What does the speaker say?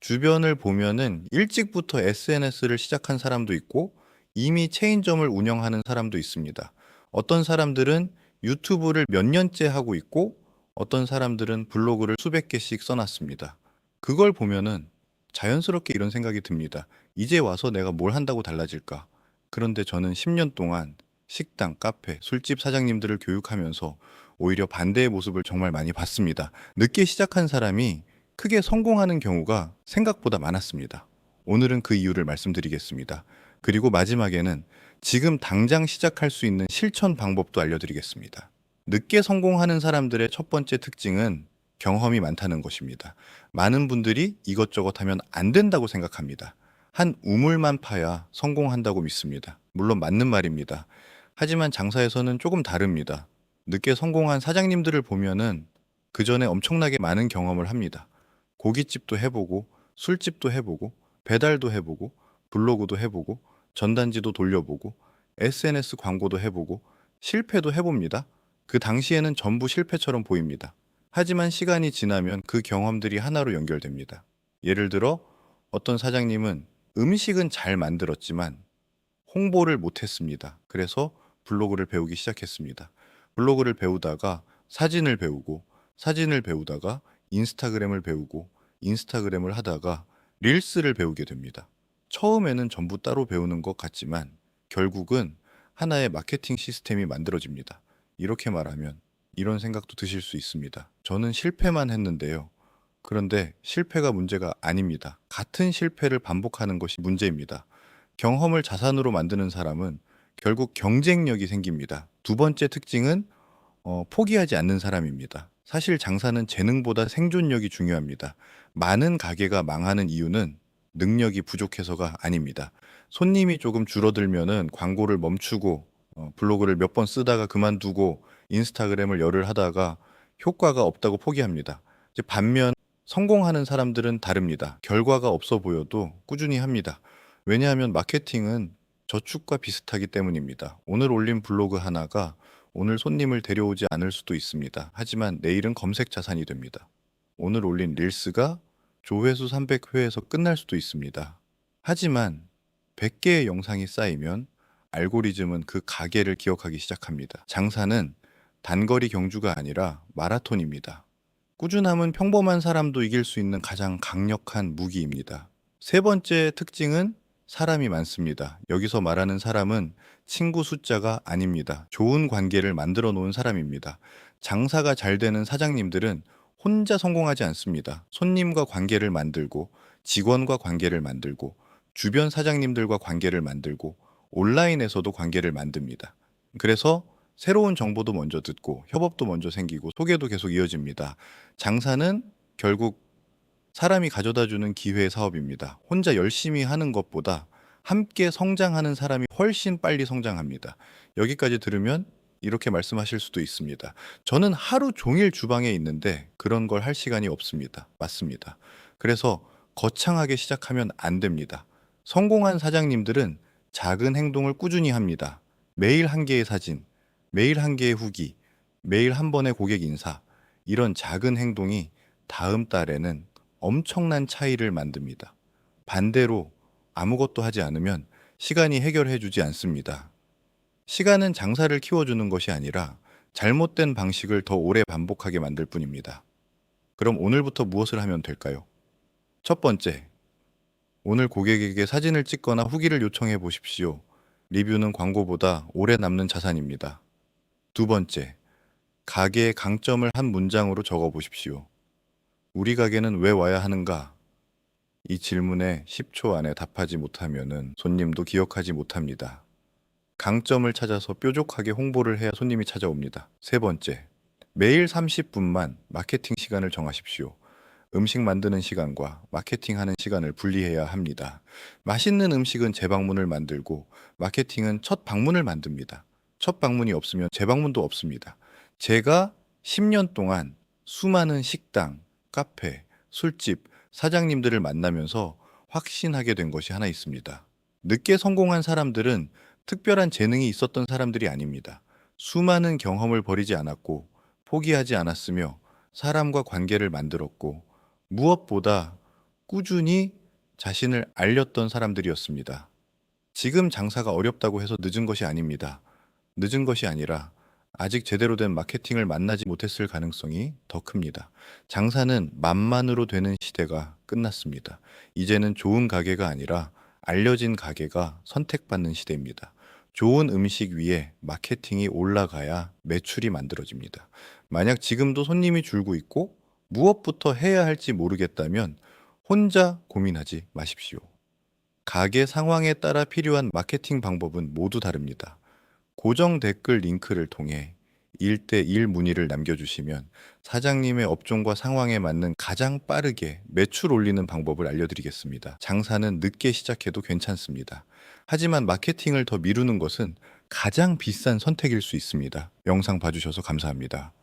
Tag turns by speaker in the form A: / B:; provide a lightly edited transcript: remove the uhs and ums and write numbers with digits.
A: 주변을 보면은 일찍부터 SNS를 시작한 사람도 있고 이미 체인점을 운영하는 사람도 있습니다. 어떤 사람들은 유튜브를 몇 년째 하고 있고 어떤 사람들은 블로그를 수백 개씩 써놨습니다. 그걸 보면은 자연스럽게 이런 생각이 듭니다. 이제 와서 내가 뭘 한다고 달라질까? 그런데 저는 10년 동안 식당, 카페, 술집 사장님들을 교육하면서 오히려 반대의 모습을 정말 많이 봤습니다. 늦게 시작한 사람이 크게 성공하는 경우가 생각보다 많았습니다. 오늘은 그 이유를 말씀드리겠습니다. 그리고 마지막에는 지금 당장 시작할 수 있는 실천 방법도 알려드리겠습니다. 늦게 성공하는 사람들의 첫 번째 특징은 경험이 많다는 것입니다. 많은 분들이 이것저것 하면 안 된다고 생각합니다. 한 우물만 파야 성공한다고 믿습니다. 물론 맞는 말입니다. 하지만 장사에서는 조금 다릅니다. 늦게 성공한 사장님들을 보면은 그 전에 엄청나게 많은 경험을 합니다. 고깃집도 해보고, 술집도 해보고, 배달도 해보고, 블로그도 해보고, 전단지도 돌려보고, SNS 광고도 해보고, 실패도 해봅니다. 그 당시에는 전부 실패처럼 보입니다. 하지만 시간이 지나면 그 경험들이 하나로 연결됩니다. 예를 들어, 어떤 사장님은 음식은 잘 만들었지만 홍보를 못했습니다. 그래서 블로그를 배우기 시작했습니다. 블로그를 배우다가 사진을 배우고, 사진을 배우다가 인스타그램을 배우고, 인스타그램을 하다가 릴스를 배우게 됩니다. 처음에는 전부 따로 배우는 것 같지만 결국은 하나의 마케팅 시스템이 만들어집니다. 이렇게 말하면 이런 생각도 드실 수 있습니다. 저는 실패만 했는데요. 그런데 실패가 문제가 아닙니다. 같은 실패를 반복하는 것이 문제입니다. 경험을 자산으로 만드는 사람은 결국 경쟁력이 생깁니다. 두 번째 특징은 포기하지 않는 사람입니다. 사실 장사는 재능보다 생존력이 중요합니다. 많은 가게가 망하는 이유는 능력이 부족해서가 아닙니다. 손님이 조금 줄어들면은 광고를 멈추고 블로그를 몇 번 쓰다가 그만두고 인스타그램을 열을 하다가 효과가 없다고 포기합니다. 이제 반면 성공하는 사람들은 다릅니다. 결과가 없어 보여도 꾸준히 합니다. 왜냐하면 마케팅은 저축과 비슷하기 때문입니다. 오늘 올린 블로그 하나가 오늘 손님을 데려오지 않을 수도 있습니다. 하지만 내일은 검색 자산이 됩니다. 오늘 올린 릴스가 조회수 300회에서 끝날 수도 있습니다. 하지만 100개의 영상이 쌓이면 알고리즘은 그 가게를 기억하기 시작합니다. 장사는 단거리 경주가 아니라 마라톤입니다. 꾸준함은 평범한 사람도 이길 수 있는 가장 강력한 무기입니다. 세 번째 특징은 사람이 많습니다. 여기서 말하는 사람은 친구 숫자가 아닙니다. 좋은 관계를 만들어 놓은 사람입니다. 장사가 잘 되는 사장님들은 혼자 성공하지 않습니다. 손님과 관계를 만들고, 직원과 관계를 만들고, 주변 사장님들과 관계를 만들고, 온라인에서도 관계를 만듭니다. 그래서 새로운 정보도 먼저 듣고, 협업도 먼저 생기고, 소개도 계속 이어집니다. 장사는 결국 사람이 가져다 주는 기회의 사업입니다. 혼자 열심히 하는 것보다 함께 성장하는 사람이 훨씬 빨리 성장합니다. 여기까지 들으면 이렇게 말씀하실 수도 있습니다. 저는 하루 종일 주방에 있는데 그런 걸 할 시간이 없습니다. 맞습니다. 그래서 거창하게 시작하면 안 됩니다. 성공한 사장님들은 작은 행동을 꾸준히 합니다. 매일 한 개의 사진, 매일 한 개의 후기, 매일 한 번의 고객 인사, 이런 작은 행동이 다음 달에는 엄청난 차이를 만듭니다. 반대로 아무것도 하지 않으면 시간이 해결해 주지 않습니다. 시간은 장사를 키워주는 것이 아니라 잘못된 방식을 더 오래 반복하게 만들 뿐입니다. 그럼 오늘부터 무엇을 하면 될까요? 첫 번째, 오늘 고객에게 사진을 찍거나 후기를 요청해 보십시오. 리뷰는 광고보다 오래 남는 자산입니다. 두 번째, 가게의 강점을 한 문장으로 적어 보십시오. 우리 가게는 왜 와야 하는가? 이 질문에 10초 안에 답하지 못하면은 손님도 기억하지 못합니다. 강점을 찾아서 뾰족하게 홍보를 해야 손님이 찾아옵니다. 세 번째, 매일 30분만 마케팅 시간을 정하십시오. 음식 만드는 시간과 마케팅하는 시간을 분리해야 합니다. 맛있는 음식은 재방문을 만들고 마케팅은 첫 방문을 만듭니다. 첫 방문이 없으면 재방문도 없습니다. 제가 10년 동안 수많은 식당, 카페, 술집, 사장님들을 만나면서 확신하게 된 것이 하나 있습니다. 늦게 성공한 사람들은 특별한 재능이 있었던 사람들이 아닙니다. 수많은 경험을 버리지 않았고 포기하지 않았으며 사람과 관계를 만들었고 무엇보다 꾸준히 자신을 알렸던 사람들이었습니다. 지금 장사가 어렵다고 해서 늦은 것이 아닙니다. 늦은 것이 아니라 아직 제대로 된 마케팅을 만나지 못했을 가능성이 더 큽니다. 장사는 만만으로 되는 시대가 끝났습니다. 이제는 좋은 가게가 아니라 알려진 가게가 선택받는 시대입니다. 좋은 음식 위에 마케팅이 올라가야 매출이 만들어집니다. 만약 지금도 손님이 줄고 있고 무엇부터 해야 할지 모르겠다면 혼자 고민하지 마십시오. 가게 상황에 따라 필요한 마케팅 방법은 모두 다릅니다. 고정 댓글 링크를 통해 1대1 문의를 남겨주시면 사장님의 업종과 상황에 맞는 가장 빠르게 매출 올리는 방법을 알려드리겠습니다. 장사는 늦게 시작해도 괜찮습니다. 하지만 마케팅을 더 미루는 것은 가장 비싼 선택일 수 있습니다. 영상 봐주셔서 감사합니다.